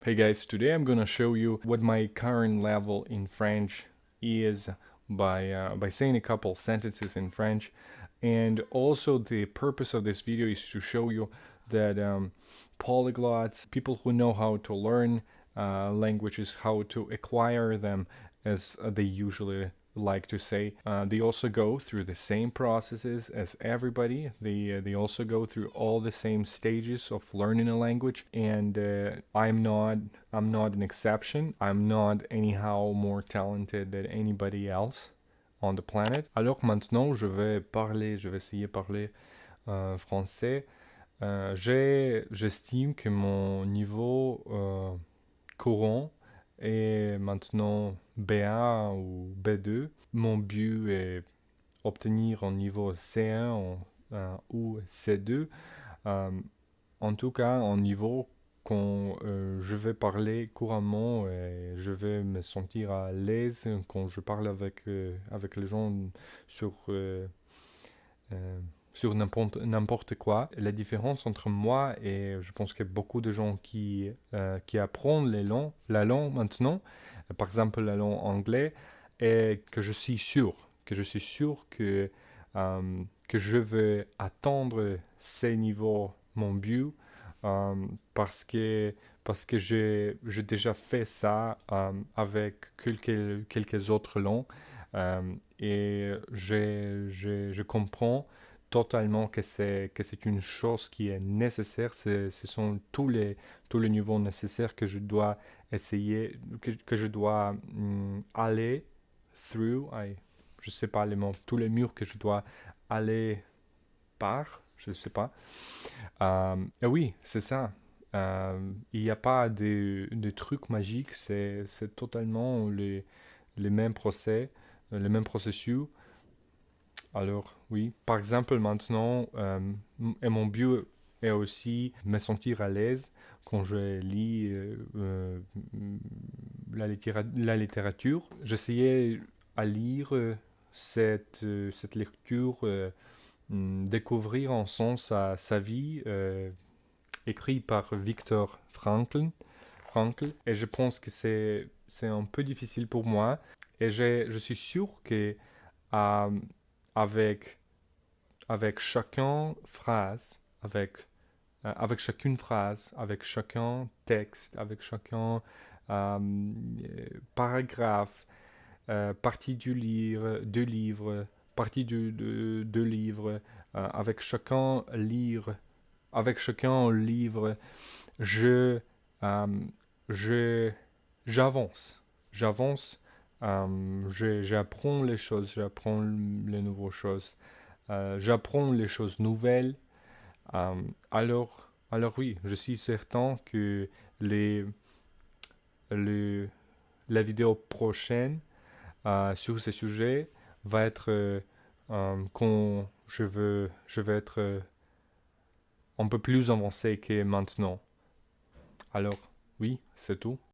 Hey guys, today I'm gonna show you what my current level in French is by saying a couple sentences in French, and also the purpose of this video is to show you that polyglots, people who know how to learn languages, how to acquire them, as they usually like to say. They also go through the same processes as everybody. They also go through all the same stages of learning a language, and I'm not an exception. I'm not anyhow more talented than anybody else on the planet. Alors maintenant, je vais essayer de parler français. J'estime que mon niveau courant est maintenant B1 ou B2. Mon but est obtenir un niveau C1 ou C2. Euh, En tout cas, un niveau quand je vais parler couramment et je vais me sentir à l'aise quand je parle avec les gens sur euh, sur n'importe quoi. La différence entre moi et je pense que beaucoup de gens qui apprennent la langue maintenant, par exemple la langue anglaise, est que je suis sûr que je vais atteindre ces niveaux, mon but, euh, parce que, parce que j'ai déjà fait ça avec quelques autres langues. Et je comprends totalement que c'est une chose qui est nécessaire. Ce sont tous les niveaux nécessaires que je dois essayer, que je dois aller through. Je sais pas les mots. Tous les murs que je dois aller par. Je ne sais pas. Et oui, c'est ça. Il n'y a pas de trucs magiques. C'est totalement les mêmes procès, les mêmes processus. Alors, oui. Par exemple, maintenant, et mon but est aussi me sentir à l'aise quand je lis la littérature. J'essayais à lire cette lecture, découvrir en sens sa vie, écrit par Viktor Frankl. Et je pense que c'est un peu difficile pour moi. Et je suis sûr que euh, avec, avec chacun phrase, avec chacune phrase, avec chacun texte, avec chacun paragraphe, partie du livre, partie de livre, avec chacun livre, je, euh, je, j'avance, j'apprends les choses, j'apprends les nouvelles choses, j'apprends les choses nouvelles. Euh, alors oui, je suis certain que les, les, la vidéo prochaine sur ce sujet va être quand je vais être un peu plus avancé que maintenant. Alors, oui, c'est tout.